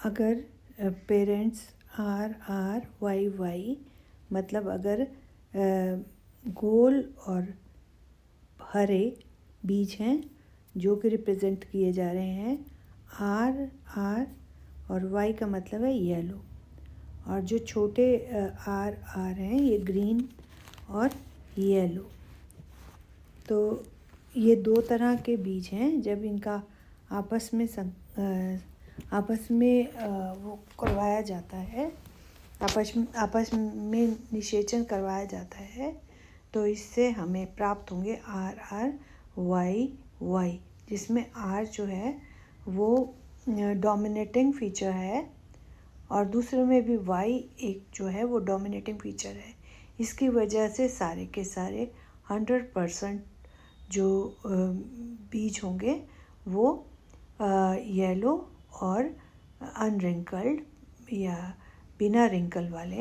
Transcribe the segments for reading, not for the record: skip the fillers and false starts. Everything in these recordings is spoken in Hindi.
अगर parents R R Y Y, मतलब अगर गोल और हरे बीज हैं जो कि रिप्रेजेंट किए जा रहे हैं आर आर, और वाई का मतलब है येलो, और जो छोटे आर आर हैं ये ग्रीन और येलो। तो ये दो तरह के बीज हैं। जब इनका आपस में वो करवाया जाता है, आपस में निषेचन करवाया जाता है, तो इससे हमें प्राप्त होंगे आर आर वाई वाई, जिसमें आर जो है वो डोमिनेटिंग फीचर है और दूसरे में भी वाई एक जो है वो डोमिनेटिंग फीचर है। इसकी वजह से सारे के सारे 100% जो बीज होंगे वो येलो और अनरिंकल्ड या बिना रिंकल वाले।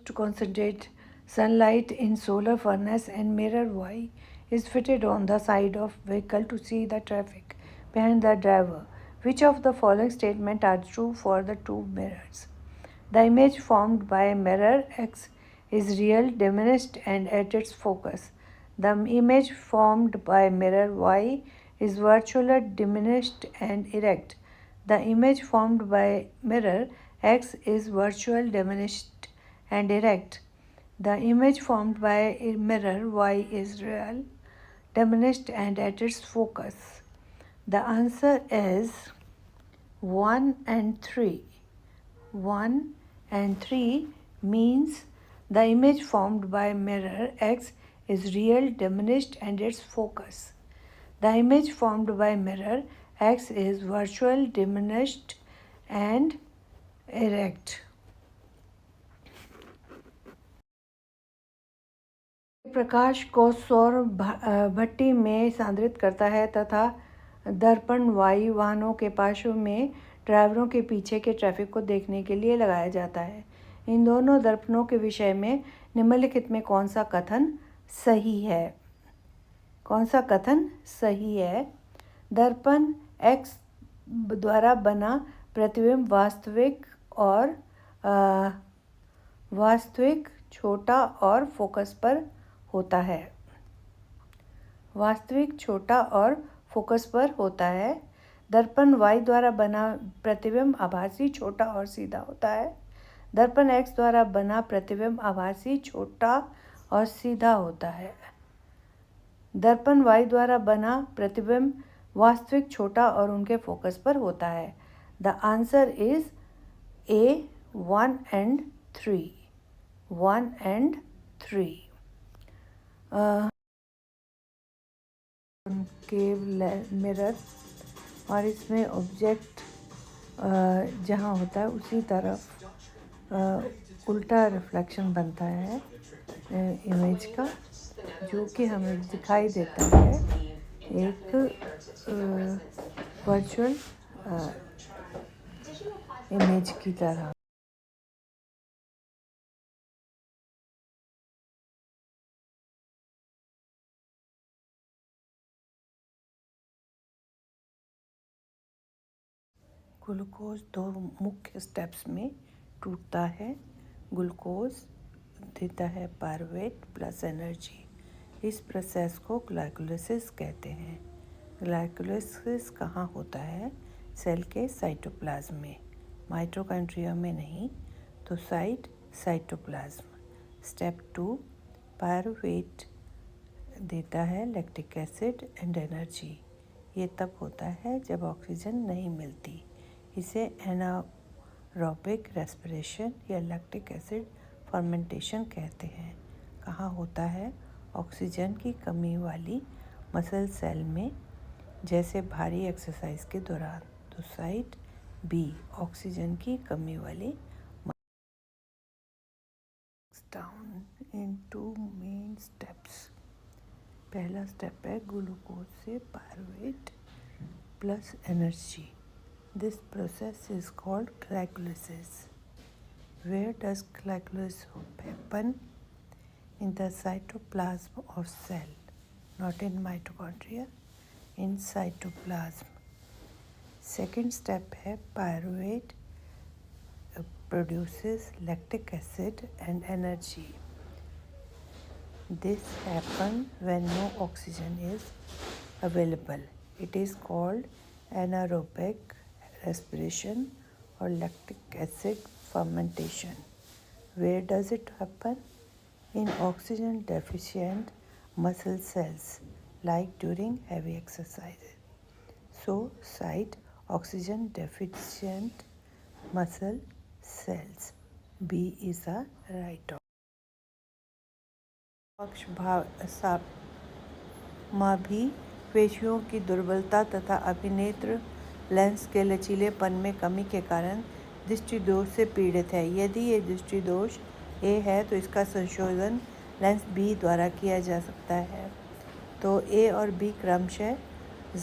To concentrate sunlight in solar furnace and mirror Y is fitted on the side of vehicle to see the traffic behind the driver. Which of the following statements are true for the two mirrors? The image formed by mirror X is real, diminished, and at its focus. The image formed by mirror Y is virtual, diminished, and erect. The image formed by mirror X is virtual, diminished, and erect. The image formed by mirror Y is real, diminished, and at its focus. The answer is 1 and 3. 1 and 3 means the image formed by mirror X is real, diminished, and its focus. The image formed by mirror X is virtual, diminished, and erect. प्रकाश को सौर भट्टी में सांद्रित करता है तथा दर्पण वायु वाहनों के पार्श्व में ड्राइवरों के पीछे के ट्रैफिक को देखने के लिए लगाया जाता है। इन दोनों दर्पणों के विषय में निम्नलिखित में कौन सा कथन सही है? कौन सा कथन सही है? दर्पण X द्वारा बना प्रतिबिंब वास्तविक छोटा और फोकस पर होता है। वास्तविक छोटा और फोकस पर होता है। दर्पण Y द्वारा बना प्रतिबिंब आभासी छोटा और सीधा होता है। दर्पण X द्वारा बना प्रतिबिंब आभासी छोटा और सीधा होता है। दर्पण Y द्वारा बना प्रतिबिंब वास्तविक छोटा और उनके फोकस पर होता है। The answer is A 1 and 3. 1 and 3. Cave mirror, और इसमें ऑब्जेक्ट जहाँ होता है उसी तरफ उल्टा रिफ्लेक्शन बनता है इमेज का, जो कि हमें दिखाई देता है एक वर्चुअल इमेज की तरह। ग्लूकोज दो मुख्य स्टेप्स में टूटता है। ग्लूकोज देता है पायरुवेट प्लस एनर्जी। इस प्रोसेस को ग्लाइकोलाइसिस कहते हैं। ग्लाइकोलाइसिस कहाँ होता है? सेल के साइटोप्लाज्म में, माइटोकॉन्ड्रिया में नहीं, तो साइटोप्लाज्म। स्टेप 2, पायरुवेट देता है लैक्टिक एसिड एंड एनर्जी। ये तब होता है जब ऑक्सीजन नहीं मिलती। इसे एनारोबिक रेस्पिरेशन या लैक्टिक एसिड फर्मेंटेशन कहते हैं। कहाँ होता है? ऑक्सीजन की कमी वाली मसल सेल में, जैसे भारी एक्सरसाइज के दौरान। तो साइट बी, ऑक्सीजन की कमी वाली। Down in 2 main steps. पहला स्टेप है ग्लूकोज से pyruvate plus energy. This process is called glycolysis. Where does glycolysis happen? In the cytoplasm of cell, not in mitochondria, in cytoplasm. Second step है pyruvate produces lactic acid and energy. This happens when no oxygen is available. It is called anaerobic respiration or lactic acid fermentation. Where does it happen? In oxygen deficient muscle cells, like during heavy exercises. So, cite oxygen deficient muscle cells. B is a right option. पक्षाभासामा भी पेशियों की दुर्बलता तथा अभिनेत्र लेंस के लचीलेपन में कमी के कारण दृष्टि दोष से पीड़ित है। यदि ये दृष्टि दोष ए है तो इसका संशोधन लेंस बी द्वारा किया जा सकता है। तो ए और बी क्रमशः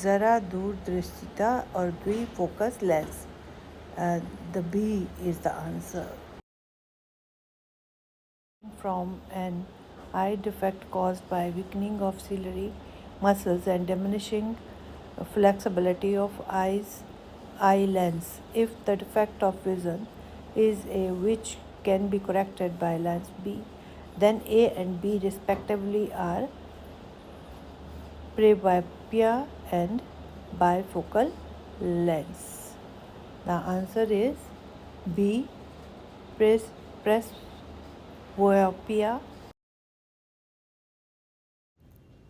ज़रा दूरदृष्टिता और द्वि focus lens. The B is the answer. From an eye defect caused by weakening of ciliary muscles and diminishing flexibility of eye lens. If the defect of vision is A, which can be corrected by lens B, then A and B respectively are presbyopia and bifocal lens. The answer is B, presbyopia.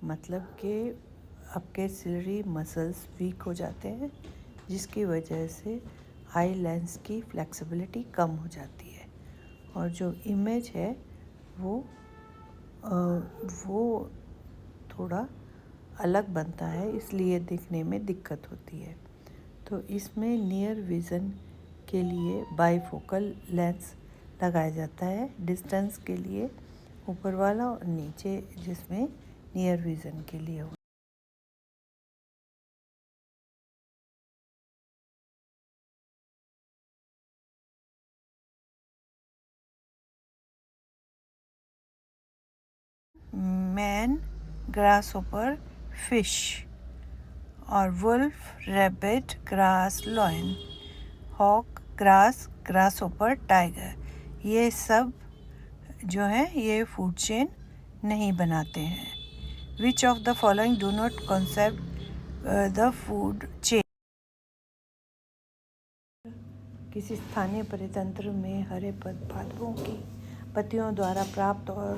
मतलब कि आपके सिलरी मसल्स वीक हो जाते हैं, जिसकी वजह से आई लेंस की फ्लेक्सिबिलिटी कम हो जाती है और जो इमेज है वो थोड़ा अलग बनता है, इसलिए दिखने में दिक्कत होती है। तो इसमें नियर विज़न के लिए बाईफोकल लेंस लगाया जाता है, डिस्टेंस के लिए ऊपर वाला और नीचे जिसमें नियर विज़न के लिए हो। मैन ग्रासहोपर फिश और wolf rabbit grass lion, hawk grass grasshopper tiger, ये सब जो है ये फूड चेन नहीं बनाते हैं। Which of the following do not concept the food chain? किसी स्थानीय परितंत्र में हरे पादपों की पत्तियों द्वारा प्राप्त और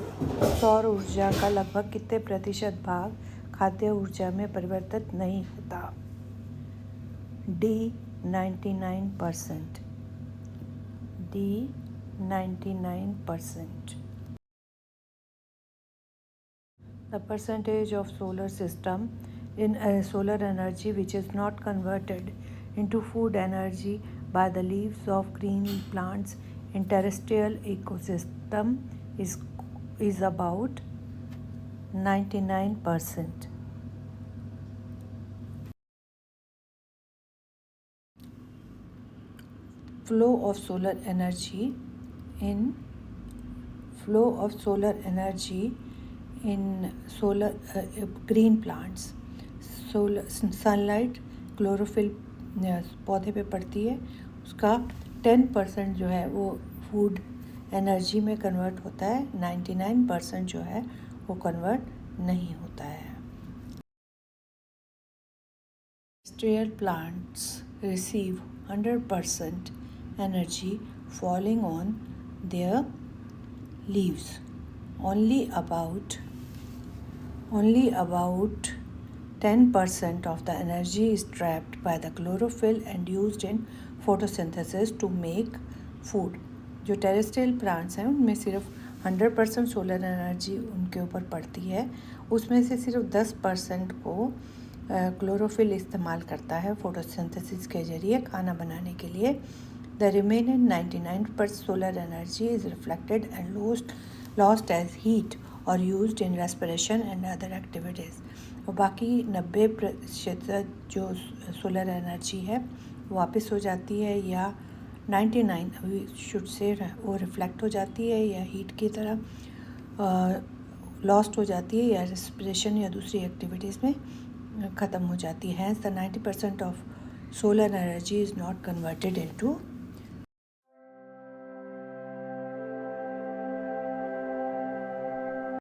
सौर ऊर्जा का लगभग कितने प्रतिशत भाग खाद्य ऊर्जा में परिवर्तित नहीं होता? D 99%। D 99%। The percentage of solar system in solar energy which is not converted into food energy by the leaves of green plants in terrestrial ecosystem is about 99%. Flow of solar energy in solar green plants. Sunlight chlorophyll पौधे पे पड़ती है, उसका 10% जो है वो फूड एनर्जी में कन्वर्ट होता है, 99% जो है वो कन्वर्ट नहीं होता है। Terrestrial plants receive 100% energy falling on their leaves. Only about 10% of the energy is trapped by the chlorophyll and used in photosynthesis to make food. जो टेरेस्ट्रियल प्लांट्स हैं उनमें सिर्फ 100% सोलर एनर्जी उनके ऊपर पड़ती है, उसमें से सिर्फ 10% को क्लोरोफिल इस्तेमाल करता है फोटोसिंथेसिस के ज़रिए खाना बनाने के लिए। The remaining 99% solar energy is reflected and lost as heat और used in respiration and other activities. और बाकी 90% जो सोलर एनर्जी है वो वापस हो जाती है, या 99 शुड से वो रिफ्लेक्ट हो जाती है या हीट की तरह लॉस्ट हो जाती है, या रेस्पिरेशन या दूसरी एक्टिविटीज़ में ख़त्म हो जाती है। Hence the 90% of solar energy is not converted into